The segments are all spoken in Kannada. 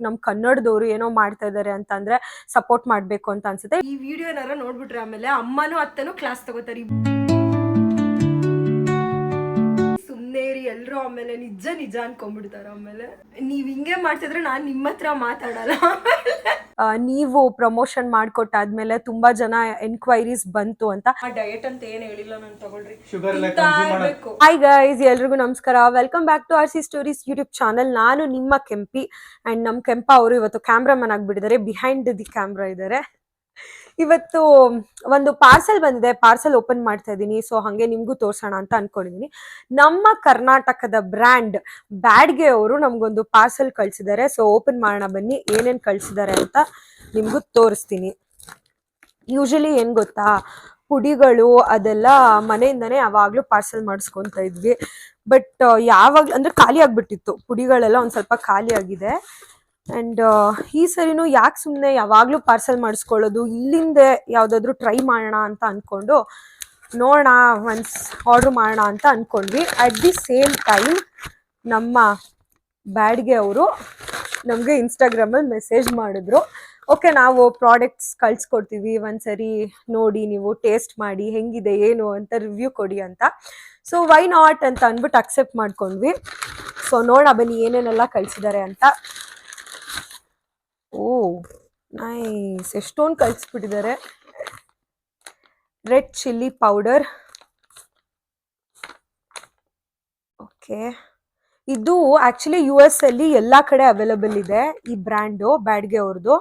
ನಮ್ ಕನ್ನಡದವರು ಏನೋ ಮಾಡ್ತಾ ಇದಾರೆ ಅಂತ ಅಂದ್ರೆ ಸಪೋರ್ಟ್ ಮಾಡ್ಬೇಕು ಅಂತ ಅನ್ಸುತ್ತೆ. ಈ ವಿಡಿಯೋ ಏನಾರ ನೋಡ್ಬಿಟ್ರೆ ಆಮೇಲೆ ಅಮ್ಮನೂ ಅತ್ತನೂ ಕ್ಲಾಸ್ ತಗೋತಾರೆ, ಸುಮ್ನೇರಿ ಎಲ್ರು ಆಮೇಲೆ ನಿಜ ನಿಜ ಅನ್ಕೊಂಡ್ಬಿಡ್ತಾರ. ಆಮೇಲೆ ನೀವ್ ಹಿಂಗೆ ಮಾಡ್ತಿದ್ರೆ ನಾನ್ ನಿಮ್ಮ ಹತ್ರ ಮಾತಾಡಲ್ಲ. ನೀವು ಪ್ರಮೋಷನ್ ಮಾಡ್ಕೊಟ್ಟಾದ್ಮೇಲೆ ತುಂಬಾ ಜನ ಎನ್ಕ್ವೈರೀಸ್ ಬಂತು ಅಂತ. ಡಯಟ್ ಅಂತ ಏನ್ ಹೇಳಿಲ್ಲ ನಾನು, ತಗೊಳ್ರಿ. ಹಾಯ್ ಗೈಸ್, ಎಲ್ರಿಗೂ ನಮಸ್ಕಾರ. Welcome back to R C stories YouTube channel. ನಾನು ನಿಮ್ಮ ಕೆಂಪಿ ಅಂಡ್ ನಮ್ ಕೆಂಪ ಅವರು ಇವತ್ತು ಕ್ಯಾಮ್ರಾಮನ್ ಆಗ್ಬಿಟ್ಟಿದ್ದಾರೆ, ಬಿಹೈಂಡ್ ದಿ ಕ್ಯಾಮ್ರಾ ಇದ್ದಾರೆ. ಇವತ್ತು ಒಂದು ಪಾರ್ಸೆಲ್ ಬಂದಿದೆ, ಪಾರ್ಸೆಲ್ ಓಪನ್ ಮಾಡ್ತಾ ಇದ್ದೀನಿ. ಸೊ ಹಂಗೆ ನಿಮ್ಗೂ ತೋರ್ಸೋಣ ಅಂತ ಅನ್ಕೊಂಡಿದೀನಿ. ನಮ್ಮ ಕರ್ನಾಟಕದ ಬ್ರ್ಯಾಂಡ್ ಬ್ಯಾಡ್ಗೆ ಅವರು ನಮ್ಗೊಂದು ಪಾರ್ಸೆಲ್ ಕಳ್ಸಿದ್ದಾರೆ. ಸೊ ಓಪನ್ ಮಾಡೋಣ ಬನ್ನಿ, ಏನೇನ್ ಕಳ್ಸಿದ್ದಾರೆ ಅಂತ ನಿಮ್ಗೂ ತೋರಿಸ್ತೀನಿ. ಯೂಶಲಿ ಏನ್ ಗೊತ್ತಾ, ಪುಡಿಗಳು ಅದೆಲ್ಲ ಮನೆಯಿಂದನೇ ಯಾವಾಗ್ಲೂ ಪಾರ್ಸೆಲ್ ಮಾಡಿಸ್ಕೊಂತ ಇದ್ವಿ. ಬಟ್ ಯಾವಾಗ ಅಂದ್ರೆ ಖಾಲಿ ಆಗ್ಬಿಟ್ಟಿತ್ತು, ಪುಡಿಗಳೆಲ್ಲ ಒಂದ್ ಸ್ವಲ್ಪ ಖಾಲಿ ಆಗಿದೆ. ಅಂಡ್ ಈ ಸರಿನೂ ಯಾಕೆ ಸುಮ್ಮನೆ ಯಾವಾಗ್ಲೂ ಪಾರ್ಸೆಲ್ ಮಾಡಿಸ್ಕೊಳ್ಳೋದು, ಇಲ್ಲಿಂದ ಯಾವ್ದಾದ್ರು ಟ್ರೈ ಮಾಡೋಣ ಅಂತ ಅನ್ಕೊಂಡು ನೋಡೋಣ, ಒನ್ಸ್ ಆರ್ಡರ್ ಮಾಡೋಣ ಅಂತ ಅನ್ಕೊಂಡ್ವಿ. ಅಟ್ ದಿ ಸೇಮ್ ಟೈಮ್ ನಮ್ಮ ಬ್ಯಾಡ್ಗೆ ಅವರು ನಮಗೆ ಇನ್ಸ್ಟಾಗ್ರಾಮಲ್ಲಿ ಮೆಸೇಜ್ ಮಾಡಿದ್ರು, ಓಕೆ ನಾವು ಪ್ರಾಡಕ್ಟ್ಸ್ ಕಳ್ಸ್ಕೊಡ್ತೀವಿ, ಒಂದ್ಸರಿ ನೋಡಿ ನೀವು ಟೇಸ್ಟ್ ಮಾಡಿ ಹೆಂಗಿದೆ ಏನು ಅಂತ ರಿವ್ಯೂ ಕೊಡಿ ಅಂತ. ಸೊ ವೈ ನಾಟ್ ಅಂತ ಅಂದ್ಬಿಟ್ಟು ಅಕ್ಸೆಪ್ಟ್ ಮಾಡ್ಕೊಂಡ್ವಿ. ಸೊ ನೋಡೋಣ ಬನ್ನಿ ಏನೇನೆಲ್ಲ ಕಳ್ಸಿದ್ದಾರೆ ಅಂತ. ಓ ನೈಸ್, ಎಷ್ಟೊಂದು ಕಳ್ಸಿಬಿಟ್ಟಿದ್ದಾರೆ. Red chilli powder, okay. ಇದು ಆಕ್ಚುಲಿ US ಅಲ್ಲಿ ಎಲ್ಲಾ ಕಡೆ ಅವೈಲಬಲ್ ಇದೆ ಈ ಬ್ರ್ಯಾಂಡು, ಬ್ಯಾಡ್ಗೆ ಅವ್ರದ್ದು.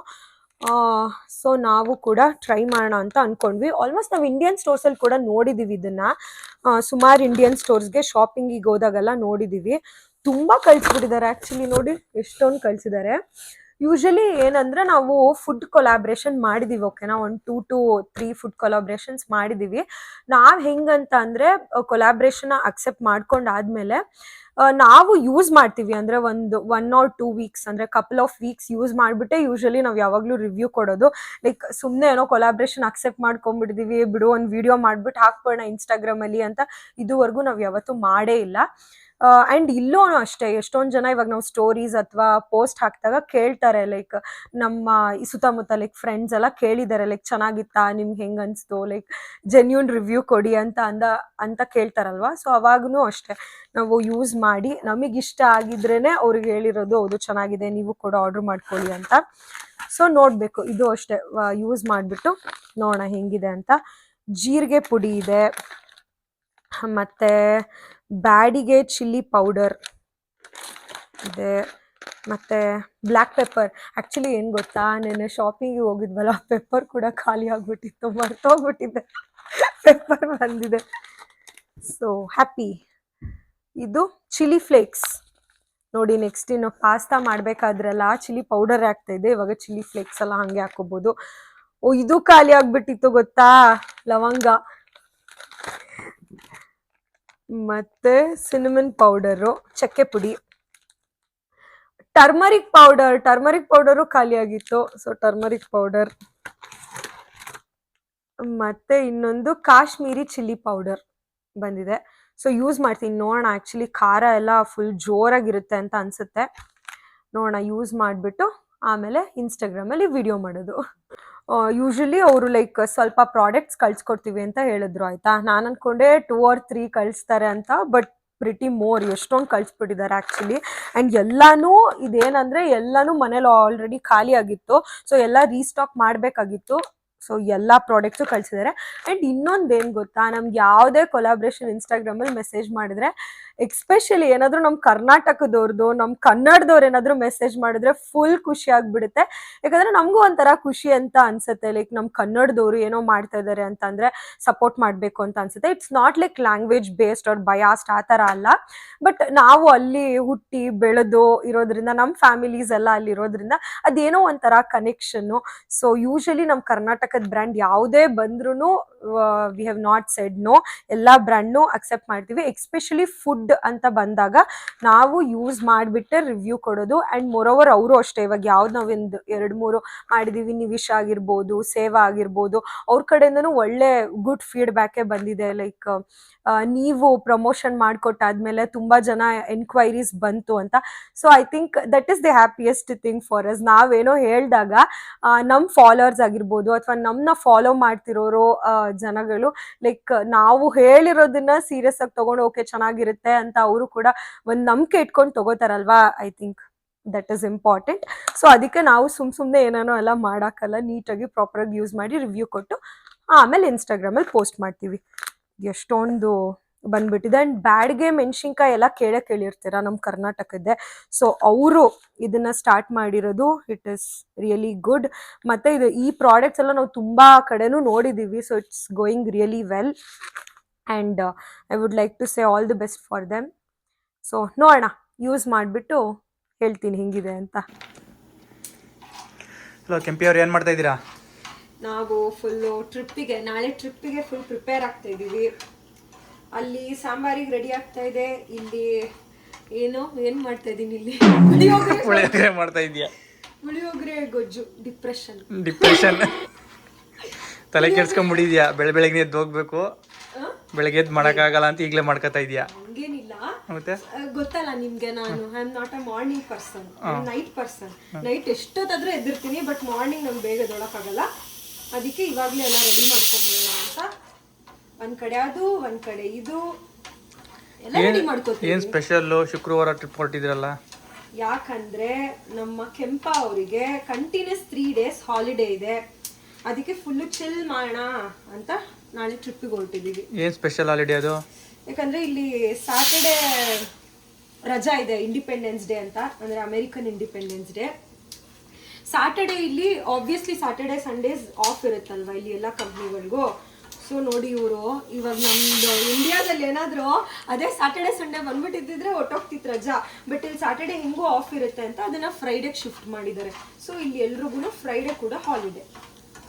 ಸೊ ನಾವು ಕೂಡ ಟ್ರೈ ಮಾಡೋಣ ಅಂತ ಅನ್ಕೊಂಡ್ವಿ. ಆಲ್ಮೋಸ್ಟ್ ನಾವು ಇಂಡಿಯನ್ ಸ್ಟೋರ್ಸ್ ಅಲ್ಲಿ ಕೂಡ ನೋಡಿದೀವಿ ಇದನ್ನ, ಸುಮಾರು ಇಂಡಿಯನ್ ಸ್ಟೋರ್ಸ್ಗೆ ಶಾಪಿಂಗಿಗೆ ಹೋದಾಗೆಲ್ಲ ನೋಡಿದೀವಿ. ತುಂಬಾ ಕಳ್ಸಿಬಿಟ್ಟಿದ್ದಾರೆ ಆಕ್ಚುಲಿ, ನೋಡಿ ಎಷ್ಟೊಂದು ಕಳ್ಸಿದ್ದಾರೆ. ಯೂಶಲಿ ಏನಂದ್ರೆ ನಾವು ಫುಡ್ ಕೊಲಾಬ್ರೇಷನ್ ಮಾಡಿದೀವಿ, ಓಕೆನಾ, 1 2 to 3 ಫುಡ್ ಕೊಲಾಬ್ರೇಷನ್ಸ್ ಮಾಡಿದೀವಿ. ನಾವ್ ಹೆಂಗಂತ ಅಂದ್ರೆ ಕೊಲಾಬ್ರೇಷನ್ ಅಕ್ಸೆಪ್ಟ್ ಮಾಡ್ಕೊಂಡಾದ್ಮೇಲೆ ನಾವು ಯೂಸ್ ಮಾಡ್ತೀವಿ, ಅಂದ್ರೆ 1 or 2 ವೀಕ್ಸ್ ಅಂದ್ರೆ ಕಪಲ್ ಆಫ್ ವೀಕ್ಸ್ ಯೂಸ್ ಮಾಡ್ಬಿಟ್ಟೆ ಯೂಶಲಿ ನಾವ್ ಯಾವಾಗ್ಲೂ ರಿವ್ಯೂ ಕೊಡೋದು. ಲೈಕ್ ಸುಮ್ನೆ ಏನೋ ಕೊಲಾಬ್ರೇಷನ್ ಅಕ್ಸೆಪ್ಟ್ ಮಾಡ್ಕೊಂಡ್ಬಿಟ್ಟಿದೀವಿ, ಬಿಡು ಒಂದು ವಿಡಿಯೋ ಮಾಡ್ಬಿಟ್ಟು ಹಾಕ್ಬೋಣ ಇನ್ಸ್ಟಾಗ್ರಾಮ್ ಅಲ್ಲಿ ಅಂತ ಇದುವರೆಗೂ ನಾವ್ ಯಾವತ್ತೂ ಮಾಡೇ ಇಲ್ಲ. ಅಂಡ್ ಇಲ್ಲೂ ಅಷ್ಟೇ, ಎಷ್ಟೊಂದ್ ಜನ ಇವಾಗ ನಾವು ಸ್ಟೋರೀಸ್ ಅಥವಾ ಪೋಸ್ಟ್ ಹಾಕಿದಾಗ ಕೇಳ್ತಾರೆ, ಲೈಕ್ ನಮ್ಮ ಈ ಸುತ್ತಮುತ್ತ ಲೈಕ್ ಫ್ರೆಂಡ್ಸ್ ಎಲ್ಲ ಕೇಳಿದ್ದಾರೆ, ಲೈಕ್ ಚೆನ್ನಾಗಿತ್ತಾ, ನಿಮ್ಗೆ ಹೆಂಗ್ ಅನ್ಸ್ತು, ಲೈಕ್ ಜೆನ್ಯೂನ್ ರಿವ್ಯೂ ಕೊಡಿ ಅಂತ ಕೇಳ್ತಾರಲ್ವಾ. ಸೊ ಅವಾಗೂ ಅಷ್ಟೇ ನಾವು ಯೂಸ್ ಮಾಡಿ ನಮಗಿಷ್ಟ ಆಗಿದ್ರೇನೆ ಅವ್ರಿಗೆ ಹೇಳಿರೋದು, ಹೌದು ಚೆನ್ನಾಗಿದೆ ನೀವು ಕೂಡ ಆರ್ಡರ್ ಮಾಡ್ಕೊಳ್ಳಿ ಅಂತ. ಸೊ ನೋಡ್ಬೇಕು, ಇದು ಅಷ್ಟೇ ಯೂಸ್ ಮಾಡಿಬಿಟ್ಟು ನೋಡೋಣ ಹೆಂಗಿದೆ ಅಂತ. ಜೀರಿಗೆ ಪುಡಿ ಇದೆ, ಮತ್ತೆ ಬ್ಯಾಡಿಗೆ ಚಿಲ್ಲಿ ಪೌಡರ್ ಇದೆ, ಮತ್ತೆ ಬ್ಲ್ಯಾಕ್ ಪೆಪ್ಪರ್. ಆ್ಯಕ್ಚುಲಿ ಏನು ಗೊತ್ತಾ, ನೆನ್ನೆ ಶಾಪಿಂಗಿಗೆ ಹೋಗಿದ್ವಲ್ಲ, ಪೆಪ್ಪರ್ ಕೂಡ ಖಾಲಿ ಆಗಿಬಿಟ್ಟಿತ್ತು, ಮರ್ತೋಗ್ಬಿಟ್ಟಿದೆ, ಪೆಪ್ಪರ್ ಬಂದಿದೆ. So happy. ಇದು ಚಿಲ್ಲಿ ಫ್ಲೇಕ್ಸ್ ನೋಡಿ, ನೆಕ್ಸ್ಟ್ ಇನ್ನು ಪಾಸ್ತಾ ಮಾಡಬೇಕಾದ್ರೆಲ್ಲ ಚಿಲ್ಲಿ ಪೌಡರ್ ಆಗ್ತಾ ಇದೆ, ಇವಾಗ ಚಿಲ್ಲಿ ಫ್ಲೇಕ್ಸ್ ಎಲ್ಲ ಹಂಗೆ ಹಾಕೋಬಹುದು. ಓ ಇದು ಖಾಲಿ ಆಗ್ಬಿಟ್ಟಿತ್ತು ಗೊತ್ತಾ, ಲವಂಗ. ಮತ್ತೆ ಸಿನಮನ್ ಪೌಡರು, ಚಕ್ಕೆ ಪುಡಿ, ಟರ್ಮರಿಕ್ ಪೌಡರು ಖಾಲಿ ಆಗಿತ್ತು. ಸೊ ಟರ್ಮರಿಕ್ ಪೌಡರ್, ಮತ್ತೆ ಇನ್ನೊಂದು ಕಾಶ್ಮೀರಿ ಚಿಲ್ಲಿ ಪೌಡರ್ ಬಂದಿದೆ. ಸೊ ಯೂಸ್ ಮಾಡ್ತೀನಿ, ನೋಡೋಣ. ಆಕ್ಚುಲಿ ಖಾರ ಎಲ್ಲ ಫುಲ್ ಜೋರಾಗಿರುತ್ತೆ ಅಂತ ಅನ್ಸುತ್ತೆ, ನೋಡೋಣ ಯೂಸ್ ಮಾಡಿಬಿಟ್ಟು ಆಮೇಲೆ ಇನ್ಸ್ಟಾಗ್ರಾಮಲ್ಲಿ ವಿಡಿಯೋ ಮಾಡೋದು. ಯೂಶಲಿ ಅವರು ಲೈಕ್ ಸ್ವಲ್ಪ ಪ್ರಾಡಕ್ಟ್ಸ್ ಕಳ್ಸ್ಕೊಡ್ತೀವಿ ಅಂತ ಹೇಳಿದ್ರು, ಆಯ್ತಾ. ನಾನು ಅನ್ಕೊಂಡೆ 2 or 3 ಕಳಿಸ್ತಾರೆ ಅಂತ, ಬಟ್ ಪ್ರಿಟಿ ಮೋರ್, ಎಷ್ಟೊಂದು ಕಳ್ಸ್ಬಿಟ್ಟಿದ್ದಾರೆ ಆ್ಯಕ್ಚುಲಿ. ಆ್ಯಂಡ್ ಎಲ್ಲಾನು ಇದೇನಂದ್ರೆ ಎಲ್ಲಾನು ಮನೇಲಿ ಆಲ್ರೆಡಿ ಖಾಲಿ ಆಗಿತ್ತು, ಸೊ ಎಲ್ಲ ರೀಸ್ಟಾಕ್ ಮಾಡಬೇಕಾಗಿತ್ತು. ಸೊ ಎಲ್ಲ ಪ್ರಾಡಕ್ಟ್ಸು ಕಳ್ಸಿದ್ದಾರೆ. ಆ್ಯಂಡ್ ಇನ್ನೊಂದೇನು ಗೊತ್ತಾ, ನಮ್ಗೆ ಯಾವುದೇ ಕೊಲಾಬ್ರೇಷನ್ ಇನ್ಸ್ಟಾಗ್ರಾಮಲ್ಲಿ ಮೆಸೇಜ್ ಮಾಡಿದ್ರೆ, ಎಕ್ಸ್ಪೆಷಲಿ ಏನಾದರೂ ನಮ್ಮ ಕರ್ನಾಟಕದವ್ರದ್ದು, ನಮ್ಮ ಕನ್ನಡದವ್ರು ಏನಾದರೂ ಮೆಸೇಜ್ ಮಾಡಿದ್ರೆ ಫುಲ್ ಖುಷಿ ಆಗ್ಬಿಡುತ್ತೆ. ಯಾಕಂದರೆ ನಮಗೂ ಒಂಥರ ಖುಷಿ ಅಂತ ಅನ್ಸುತ್ತೆ, ಲೈಕ್ ನಮ್ಮ ಕನ್ನಡದವರು ಏನೋ ಮಾಡ್ತಾ ಇದ್ದಾರೆ ಅಂತಂದರೆ ಸಪೋರ್ಟ್ ಮಾಡಬೇಕು ಅಂತ ಅನ್ಸುತ್ತೆ. It's not like language based or biased ಆ ಥರ ಅಲ್ಲ, ಬಟ್ ನಾವು ಅಲ್ಲಿ ಹುಟ್ಟಿ ಬೆಳೆದು ಇರೋದ್ರಿಂದ, ನಮ್ಮ ಫ್ಯಾಮಿಲೀಸ್ ಎಲ್ಲ ಅಲ್ಲಿರೋದ್ರಿಂದ ಅದೇನೋ ಒಂಥರ ಕನೆಕ್ಷನ್ನು. ಸೊ ಯೂಶಲಿ ನಮ್ಮ ಕರ್ನಾಟಕ ಕರ್ನಾಟಕದ ಬ್ರ್ಯಾಂಡ್ ಯಾವುದೇ ಬಂದ್ರೂ we have not said no. ಎಲ್ಲ ಬ್ರ್ಯಾಂಡ್ನು ಅಕ್ಸೆಪ್ಟ್ ಮಾಡ್ತೀವಿ. ಎಕ್ಸ್ಪೆಷಲಿ ಫುಡ್ ಅಂತ ಬಂದಾಗ ನಾವು ಯೂಸ್ ಮಾಡಿಬಿಟ್ಟೆ ರಿವ್ಯೂ ಕೊಡೋದು. ಆ್ಯಂಡ್ ಮೋರೋವರ್ ಅವರು ಅಷ್ಟೇ, ಇವಾಗ ಯಾವ್ದು ನಾವೊಂದು 2-3 ಮಾಡಿದ್ದೀವಿ, ನಿವಿಶ್ ಆಗಿರ್ಬೋದು, ಸೇವಾ ಆಗಿರ್ಬೋದು, ಅವ್ರ ಕಡೆಯಿಂದನೂ ಒಳ್ಳೆ ಗುಡ್ ಫೀಡ್ಬ್ಯಾಕೇ ಬಂದಿದೆ. ಲೈಕ್ ನೀವು ಪ್ರಮೋಷನ್ ಮಾಡಿಕೊಟ್ಟಾದ್ಮೇಲೆ ತುಂಬ ಜನ ಎನ್ಕ್ವೈರೀಸ್ ಬಂತು ಅಂತ. So I think that is the happiest thing for us. ನಾವೇನೋ ಹೇಳಿದಾಗ ನಮ್ಮ ಫಾಲೋವರ್ಸ್ ಆಗಿರ್ಬೋದು ಅಥವಾ ನಮ್ಮನ್ನ ಫಾಲೋ ಮಾಡ್ತಿರೋರು ಜನಗಳು ಲೈಕ್ ನಾವು ಹೇಳಿರೋದನ್ನ ಸೀರಿಯಸ್ ಆಗಿ ತಗೊಂಡು ಓಕೆ ಚೆನ್ನಾಗಿರುತ್ತೆ ಅಂತ ಅವರು ಕೂಡ ಒಂದು ನಂಬಿಕೆ ಇಟ್ಕೊಂಡು ತಗೋತಾರಲ್ವಾ. I think that is important. So ಅದಕ್ಕೆ ನಾವು ಸುಮ್ಮನೆ ಏನೇನೋ ಎಲ್ಲ ಮಾಡೋಕ್ಕಲ್ಲ, ನೀಟಾಗಿ ಪ್ರಾಪರಾಗಿ ಯೂಸ್ ಮಾಡಿ ರಿವ್ಯೂ ಕೊಟ್ಟು ಆಮೇಲೆ ಇನ್ಸ್ಟಾಗ್ರಾಮಲ್ಲಿ ಪೋಸ್ಟ್ ಮಾಡ್ತೀವಿ. ಎಷ್ಟೊಂದು ಬಂದ್ಬಿಟ್ಟಿದೆ. ಆ್ಯಂಡ್ ಬ್ಯಾಡ್ಗೆ ಮೆಣಸಿನ್ಕಾಯಿ ಎಲ್ಲ ಕೇಳಿರ್ತೀರ ನಮ್ಮ ಕರ್ನಾಟಕದ್ದೇ. ಸೊ ಅವರು ಇದನ್ನ ಸ್ಟಾರ್ಟ್ ಮಾಡಿರೋದು. It is really good. ಮತ್ತು ಈ ಪ್ರಾಡಕ್ಟ್ಸ್ ಎಲ್ಲ ನಾವು ತುಂಬ ಕಡೆನೂ ನೋಡಿದ್ದೀವಿ. So it's going really well and I would like to say all the best for them. So ನೋಡೋಣ, ಯೂಸ್ ಮಾಡಿಬಿಟ್ಟು ಹೇಳ್ತೀನಿ ಹಿಂಗಿದೆ ಅಂತ. ಹಲೋ ಕೆಂಪಿ ಅವ್ರು, ಏನು ಮಾಡ್ತಾ ಇದ್ದೀರಾ? ನಾವು ಫುಲ್ಲು ನಾಳೆ ಟ್ರಿಪ್ಪಿಗೆ ಫುಲ್ ಪ್ರಿಪೇರ್ ಆಗ್ತಾ ಇದ್ದೀವಿ. ಅಲ್ಲಿ ಸಾಂಬಾರಿಗೆ ರೆಡಿ ಆಗ್ತಾ ಇದೆ. ಇಲ್ಲಿ ಏನು ಮಾಡ್ತಾ ಇದ್ದೀನಿ, ಇಲ್ಲಿ ಪುಳಿಯೋಗರೆ ಮಾಡ್ತಾ ಇದೀಯಾ? ಪುಳಿಯೋಗರೆ ಗೊಜ್ಜು. ಡಿಪ್ರೆಷನ್ ತಲೆ ಕೆಡ್ಸ್ಕೊಂಡ್ಬಿಟ್ಟಿದ್ಯಾ? ಬೆಳಗ್ಗೆ ಎದ್ದು ಹೋಗ್ಬೇಕು, ಬೆಳಗ್ಗೆ ಎದ್ದು ಮಾಡೋಕ್ಕಾಗಲ್ಲ ಅಂತ ಈಗಲೇ ಮಾಡ್ಕೊತಾ ಇದೀಯಾ? ಹಂಗೇನಿಲ್ಲ, ಮತ್ತೆ ಗೊತ್ತಲ್ಲ ನಿಮ್ಗೆ, ನಾನು I am not a morning person, night person. Night ಎಷ್ಟೊತ್ತಾದ್ರೂ ಎದ್ದಿರ್ತೀನಿ, ಬಟ್ ಮಾರ್ನಿಂಗ್ ನಮ್ಗೆ ಬೇಗ ಎದ್ದೊಳಕ್ಕಾಗಲ್ಲ. ಅದಕ್ಕೆ ಇವಾಗಲೇ ಎಲ್ಲ ರೆಡಿ ಮಾಡ್ಕೊಂಡ್ಬಿಡೋಣ ಅಂತ. ಒಂದ್ ಕಡೆ ಅದು, ಒಂದ್ ಕಡೆ ಇದು ಎಲ್ಲ ರೆಡಿ ಮಾಡ್ಕೋತೀವಿ. ಏನ್ ಸ್ಪೆಷಲ್ ಶುಕ್ರವಾರ ಟ್ರಿಪ್ ಹೊರಟಿದ್ರಲ್ಲ? ಯಾಕಂದ್ರೆ ನಮ್ಮ ಕೆಂಪ ಅವರಿಗೆ ಕಂಟಿನ್ಯೂಸ್ 3 days ಹಾಲಿಡೇ ಇದೆ. ಅದಕ್ಕೆ ಫುಲ್ ಚಿಲ್ ಮಾಡೋಣ ಅಂತ ನಾಳೆ ಟ್ರಿಪ್ಪಿಗೆ ಹೊರಟಿದ್ದೀವಿ. ಏನ್ ಸ್ಪೆಷಲ್ ಹಾಲಿಡೇ ಅದು? ಯಾಕಂದ್ರೆ ಇಲ್ಲಿ ಸ್ಯಾಟರ್ಡೇ ರಜಾ ಇದೆ, ಇಂಡಿಪೆಂಡೆನ್ಸ್ ಡೇ ಅಂತ, ಅಂದ್ರೆ ಅಮೆರಿಕನ್ ಇಂಡಿಪೆಂಡೆನ್ಸ್ ಡೇ. ಸ್ಯಾಟರ್ಡೇ ಇಲ್ಲಿ ಆಬ್ವಿಯಸ್ಲಿ ಸ್ಯಾಟರ್ಡೇ ಸಂಡೇಸ್ ಆಫ್ ಇರುತ್ತಲ್ವಾ ಇಲ್ಲಿ ಎಲ್ಲ ಕಂಪ್ನಿಗಳಿಗೂ. ಸೊ ನೋಡಿ, ಇವರು ಇವಾಗ ನಮ್ದು ಇಂಡಿಯಾದಲ್ಲಿ ಏನಾದರೂ ಅದೇ ಸ್ಯಾಟರ್ಡೇ ಸಂಡೇ ಬಂದ್ಬಿಟ್ಟಿದ್ರೆ ಹೊಟ್ಟೋಗ್ತಿತ್ತು ರಜಾ. ಬಟ್ ಇಲ್ಲಿ ಸ್ಯಾಟರ್ಡೇ ಹಿಂಗೂ ಆಫ್ ಇರುತ್ತೆ ಅಂತ ಅದನ್ನ ಫ್ರೈಡೇಗೆ ಶಿಫ್ಟ್ ಮಾಡಿದ್ದಾರೆ. ಸೊ ಇಲ್ಲಿ ಎಲ್ರಿಗೂ ಫ್ರೈಡೇ ಕೂಡ ಹಾಲಿಡೇ.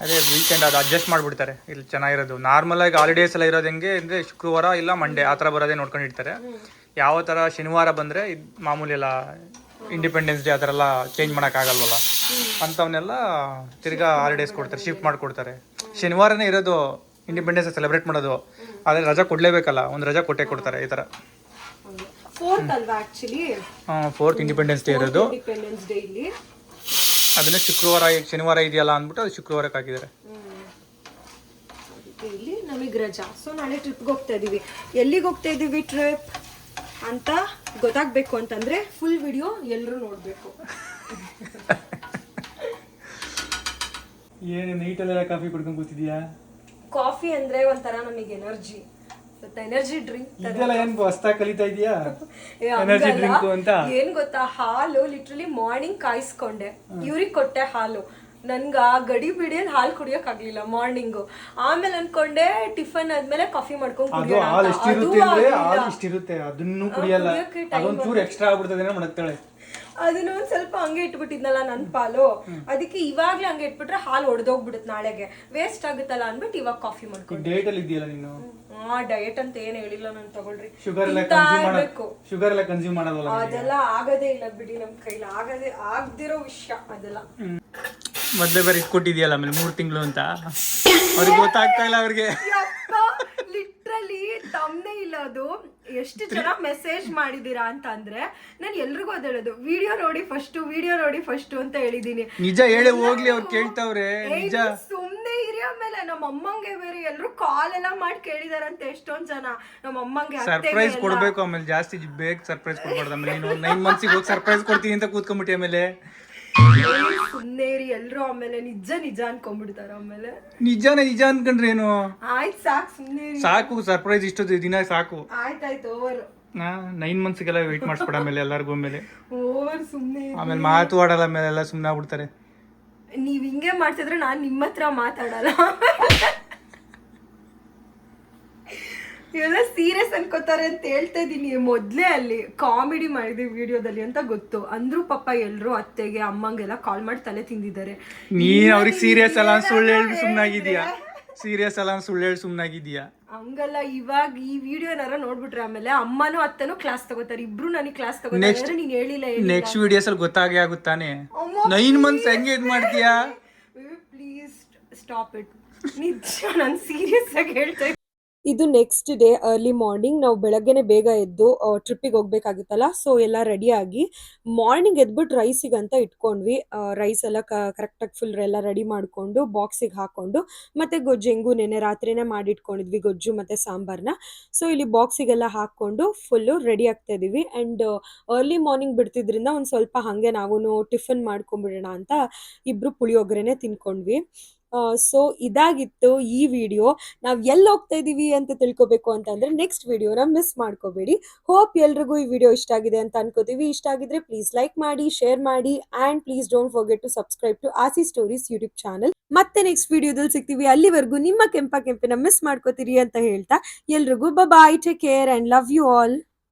ಅದೇ ವೀಕೆಂಡ್ ಅದು ಅಡ್ಜಸ್ಟ್ ಮಾಡಿಬಿಡ್ತಾರೆ. ಇಲ್ಲಿ ಚೆನ್ನಾಗಿರೋದು ನಾರ್ಮಲ್ ಆಗಿ ಹಾಲಿಡೇಸ್ ಎಲ್ಲ ಇರೋದು ಹೆಂಗೆ ಅಂದರೆ ಶುಕ್ರವಾರ ಇಲ್ಲ ಮಂಡೇ ಆ ಥರ ಬರೋದೇ ನೋಡ್ಕೊಂಡಿರ್ತಾರೆ. ಯಾವ ಥರ ಶನಿವಾರ ಬಂದರೆ ಇದು ಮಾಮೂಲಿ ಎಲ್ಲ ಇಂಡಿಪೆಂಡೆನ್ಸ್ ಡೇ ಆ ಥರ ಎಲ್ಲ ಚೇಂಜ್ ಮಾಡೋಕ್ಕಾಗಲ್ವಲ್ಲ, ಅಂಥವನ್ನೆಲ್ಲ ತಿರ್ಗಾ ಹಾಲಿಡೇಸ್ ಕೊಡ್ತಾರೆ, ಶಿಫ್ಟ್ ಮಾಡಿಕೊಡ್ತಾರೆ. ಶನಿವಾರನೇ ಇರೋದು ಇಂಡಿಪೆಂಡೆನ್ಸ್ ಸೆಲೆಬ್ರೇಟ್ ಮಾಡೋದು, ಆದರೆ ರಜಾ ಕೊಡಲೇಬೇಕಲ್ಲ, ಒಂದು ರಜಾ ಕೊಟ್ಟೆ ಕೊಡ್ತಾರೆ ಈ ಥರ. 4th ಅಲ್ವಾ ಆಕ್ಚುಲಿ? 4th ಇಂಡಿಪೆಂಡೆನ್ಸ್ ಡೇ ಇರೋದು. ಇಂಡಿಪೆಂಡೆನ್ಸ್ ಡೇ ಇಲ್ಲಿ ಅದನ್ನೇ ಶುಕ್ರವಾರ, ಶನಿವಾರ ಇದೆಯಲ್ಲ ಅಂದ್ಬಿಟ್ಟು ಅದು ಶುಕ್ರವಾರಕ್ಕೆ ಹಾಕಿದ್ದಾರೆ. ಇಲ್ಲಿ ನಮಗೆ ರಜಾ. ಸೊ ನಾಳೆ ಟ್ರಿಪ್ಗೆ ಹೋಗ್ತಾ ಇದೀವಿ. ಎಲ್ಲಿಗೆ ಹೋಗ್ತಾ ಇದೀವಿ ಟ್ರಿಪ್ ಅಂತ ಗೊತ್ತಾಗಬೇಕು ಅಂತಂದ್ರೆ ಫುಲ್ ವಿಡಿಯೋ ಎಲ್ಲರೂ ನೋಡಬೇಕು. ಏನು ನೈಟಲ್ಲೆಲ್ಲ ಕಾಫಿ ಕುಡ್ಕೊಂಡು ಕೂತಿದ್ಯಾ? ಕಾಫಿ ಅಂದ್ರೆ ಒಂಥರ ನಮಗೆ ಎನರ್ಜಿ, ಎನರ್ಜಿ ಡ್ರಿಂಕ್ ಇದೆಲ್ಲ ಏನು ಹೊಸ್ತಾಗಿ ಕಲಿತಾ ಇದೀಯಾ? ಎನರ್ಜಿ ಡ್ರಿಂಕ್ ಅಂತ ಏನ್ ಗೊತ್ತಾ, ಹಾಲು ಲಿಟ್ರಲಿ ಮಾರ್ನಿಂಗ್ ಕಾಯಿಸ್ಕೊಂಡೆ, ಇವ್ರಿಗೆ ಕೊಟ್ಟೆ ಹಾಲು. ನನ್ಗ ಗಡಿ ಬಿಡಿಯಲ್ಲಿ ಹಾಲು ಕುಡಿಯೋಕ್ ಆಗ್ಲಿಲ್ಲ ಮಾರ್ನಿಂಗು. ಆಮೇಲೆ ಅನ್ಕೊಂಡೆ ಟಿಫನ್ ಆದ್ಮೇಲೆ ಕಾಫಿ ಮಾಡ್ಕೊಂಡು ಅದನ್ನು ಕುಡಿಯಲ್ಲ, ಅದೊಂಚೂರು ಎಕ್ಸ್ಟ್ರಾ ಆಗ್ಬಿಡ್ತದೆ ಮಡಗ್ತಾಳೆ. ಅದನ್ನ ಒಂದ್ ಸ್ವಲ್ಪ ಹಂಗೆ ಇಟ್ಬಿಟ್ಟಿದ್ನಲ್ಲ ನನ್ ಪಾಲು, ಅದಕ್ಕೆ ಇವಾಗ್ಲೇ ಹಂಗೆ ಇಟ್ಬಿಟ್ರೆ ಹಾಲು ಒಡೆದೋಗ್ಬಿಡುತ್ತೆ, ನಾಳೆಗೆ ವೇಸ್ಟ್ ಆಗುತ್ತಲ್ಲ ಅನ್ಬಿಟ್ಟು ಇವಾಗ ಕಾಫಿ ಮಾಡ್ಕೊಂಡು. ಡಯಟ್ ಅಲ್ಲಿ ಇದೆಯಲ್ಲ ನೀನು? ಡಯಟ್ ಅಂತ ಏನ್ ಹೇಳಿಲ್ಲ ನಾನು, ತಗೊಳ್ರಿ. ಶುಗರ್ ಎಲ್ಲ ಕನ್ಸ್ಯೂಮ್ ಮಾಡೋದಲ್ಲ, ಅದೆಲ್ಲ ಆಗದೇ ಇಲ್ಲ ಬಿಡಿ, ನಮ್ ಕೈಲಿ ಆಗ್ದಿರೋ ವಿಷಯ ಅದೆಲ್ಲ. ಮೊದ್ಲೇ ಬೇರೆ ಇಟ್ಕೊಟ್ಟಿದ್ಯಲ್ಲ ಆಮೇಲೆ 3 ತಿಂಗಳು ಅಂತ, ಅವ್ರಿಗೆ ಗೊತ್ತಾಗ್ತಾ ಇಲ್ಲ ಅವ್ರಿಗೆ. ಲಿಟ್ರಲಿ ತಮ್ಮನೇ ಇಲ್ಲ ಅದು. ಎಷ್ಟು ಜನ ಮೆಸೇಜ್ ಮಾಡಿದೀರಾ ಅಂತ ಅಂದ್ರೆ ನಾನು ಎಲ್ರಿಗೂ ಅದ್ ಹೇಳೋದು, ವಿಡಿಯೋ ನೋಡಿ ಫಸ್ಟ್ ಅಂತ ಹೇಳಿದೀನಿ. ನಿಜ ಹೇಳಿ ಹೋಗ್ಲಿ, ಅವ್ರು ಕೇಳ್ತಾವ್ರೆ. ನಿಜ ಸುಮ್ನೆ ಇರಿ. ಆಮೇಲೆ ನಮ್ಮ ಅಮ್ಮಂಗೆ ಬೇರೆ ಎಲ್ರು ಕಾಲ್ ಎಲ್ಲ ಮಾಡಿ ಕೇಳಿದಾರಂತೆ ಎಷ್ಟೊಂದ್ ಜನ. ನಮ್ಮ ಅಮ್ಮಂಗೆ ಸರ್ಪ್ರೈಸ್ ಕೊಡ್ಬೇಕು, ಆಮೇಲೆ ಜಾಸ್ತಿ ಬೇಗ ಸರ್ಪ್ರೈಸ್ ಕೊಡ್ಬಾರ್ದು. ಆಮೇಲೆ ನೀನು 9 months ಹೋಗಿ ಸರ್ಪ್ರೈಸ್ ಕೊಡ್ತೀನಿ ಅಂತ ಕೂತ್ಕೊಂಡ್ಬಿಟ್ಟಿ, ಆಮೇಲೆ ಸುಮ್ನೆ ಇರಿ ಎಲ್ರು. ಆಮೇಲೆ ನಿಜ ಅನ್ಕೊಂಡ್ಬಿಡ್ತಾರ. ಆಮೇಲೆ ನಿಜ ಅನ್ಕೊಂಡ್ರೆ ಏನು? ಆಯ್ತು ಸಾಕು, ಸುಮ್ನೆ ಸಾಕು. ಸರ್ಪ್ರೈಸ್ ಇಷ್ಟು ದಿನ ಸಾಕು. ಆಯ್ತಾಯ್ತು ಓವರ್. 9 monthsಗೆಲ್ಲ ವೇಟ್ ಮಾಡಿಸ್ಬಿಡ ಆಮೇಲೆ ಎಲ್ಲರಿಗೂ. ಆಮೇಲೆ ಓವರ್ ಸುಮ್ನೆ ಆಮೇಲೆ ಮಾತು ಆಡಲ್ಲ, ಆಮೇಲೆ ಎಲ್ಲ ಸುಮ್ಮನೆ ಆಗ್ಬಿಡ್ತಾರೆ. ನೀವ್ ಹಿಂಗೆ ಮಾಡ್ತಿದ್ರೆ ನಾನ್ ನಿಮ್ಮ ಹತ್ರ ಮಾತಾಡಲ್ಲ. ಇವೆಲ್ಲ ಸೀರಿಯಸ್ ಅನ್ಕೋತಾರೆ ಅಂತ ಹೇಳ್ತಾ ಇದೀನಿ. ಮೊದ್ಲೇ ಅಲ್ಲಿ ಕಾಮಿಡಿ ಮಾಡಿದೀವಿ ವಿಡಿಯೋದಲ್ಲಿ ಅಂತ ಗೊತ್ತು. ಅಂದ್ರೂ ಪಾಪ ಎಲ್ರು ಅತ್ತೆಗೆ ಅಮ್ಮಂಗೆಲ್ಲ ಕಾಲ್ ಮಾಡಿ ತಲೆ ತಿಂದಿದ್ದಾರೆ. ನೀನ್ ಅವ್ರಿಗೆ ಸೀರಿಯಸ್ ಅಲ್ಲ ಸುಳ್ಳು ಹೇಳಿ ಸುಮ್ನಾಗಿದ್ಯಾ, ಸೀರಿಯಸ್ ಅಲ್ಲ ಸುಳ್ಳು ಹೇಳಿ ಸುಮ್ನಾಗಿದ್ಯಾ. ಹಂಗಲ್ಲ, ಇವಾಗ ಈ ವಿಡಿಯೋ ಏನಾರ ನೋಡ್ಬಿಟ್ರೆ ಆಮೇಲೆ ಅಮ್ಮನೂ ಅತ್ತನೂ ಕ್ಲಾಸ್ ತಗೋತಾರೆ, ಇಬ್ರು ನನಗೆ ಕ್ಲಾಸ್ ತಗೋತಾರೆ. ನೀನ್ ಹೇಳಿಲ್ಲ ನೆಕ್ಸ್ಟ್ ವಿಡಿಯೋಸ್ ಅಲ್ಲಿ ಗೊತ್ತಾಗೇ ಆಗುತ್ತಾನೆ 9 months ಹೆಂಗೆ ಇದ್ ಮಾಡ್ತೀಯಾ. Please stop it. ನಿಜ ನಾನು ಸೀರಿಯಸ್ ಆಗಿ ಹೇಳ್ತಾ ಇದ್ದೀನಿ. ಇದು ನೆಕ್ಸ್ಟ್ ಡೇ ಅರ್ಲಿ ಮಾರ್ನಿಂಗ್. ನಾವು ಬೆಳಗ್ಗೆನೆ ಬೇಗ ಎದ್ದು ಟ್ರಿಪ್ಪಿಗೆ ಹೋಗ್ಬೇಕಾಗಿತ್ತಲ್ಲ, ಸೊ ಎಲ್ಲ ರೆಡಿ ಆಗಿ ಮಾರ್ನಿಂಗ್ ಎದ್ಬಿಟ್ಟು ರೈಸಿಗಂತ ಇಟ್ಕೊಂಡ್ವಿ. ರೈಸ್ ಎಲ್ಲ ಕರೆಕ್ಟಾಗಿ ಫುಲ್ ಎಲ್ಲ ರೆಡಿ ಮಾಡಿಕೊಂಡು ಬಾಕ್ಸಿಗೆ ಹಾಕೊಂಡು, ಮತ್ತೆ ಗೊಜ್ಜು ಹೆಂಗೂ ನೆನೆ ರಾತ್ರಿನೇ ಮಾಡಿಟ್ಕೊಂಡಿದ್ವಿ ಗೊಜ್ಜು ಮತ್ತೆ ಸಾಂಬಾರನ್ನ. ಸೊ ಇಲ್ಲಿ ಬಾಕ್ಸಿಗೆಲ್ಲ ಹಾಕೊಂಡು ಫುಲ್ಲು ರೆಡಿ ಆಗ್ತಾ ಇದೀವಿ. ಆ್ಯಂಡ್ ಅರ್ಲಿ ಮಾರ್ನಿಂಗ್ ಬಿಡ್ತಿದ್ರಿಂದ ಒಂದು ಸ್ವಲ್ಪ ಹಾಗೆ ನಾವು ಟಿಫನ್ ಮಾಡ್ಕೊಂಬಿಡೋಣ ಅಂತ ಇಬ್ರು ಪುಳಿಯೋಗರೆನೆ ತಿನ್ಕೊಂಡ್ವಿ. ಸೊ ಇದಾಗಿತ್ತು ಈ ವಿಡಿಯೋ. ನಾವು ಎಲ್ಲಿ ಹೋಗ್ತಾ ಇದೀವಿ ಅಂತ ತಿಳ್ಕೊಬೇಕು ಅಂತಂದ್ರೆ ನೆಕ್ಸ್ಟ್ ವಿಡಿಯೋನ ಮಿಸ್ ಮಾಡ್ಕೋಬೇಡಿ. ಹೋಪ್ ಎಲ್ರಿಗೂ ಈ ವಿಡಿಯೋ ಇಷ್ಟ ಆಗಿದೆ ಅಂತ ಅನ್ಕೋತೀವಿ. ಇಷ್ಟ ಆಗಿದ್ರೆ ಪ್ಲೀಸ್ ಲೈಕ್ ಮಾಡಿ, ಶೇರ್ ಮಾಡಿ, and please don't forget to subscribe to Aasi stories YouTube channel. ಮತ್ತೆ ನೆಕ್ಸ್ಟ್ ವಿಡಿಯೋದಲ್ಲಿ ಸಿಗ್ತೀವಿ. ಅಲ್ಲಿವರೆಗೂ ನಿಮ್ಮ ಕೆಂಪಿನ ಮಿಸ್ ಮಾಡ್ಕೋತೀರಿ ಅಂತ ಹೇಳ್ತಾ ಎಲ್ರಿಗೂ bye, take care and love you all.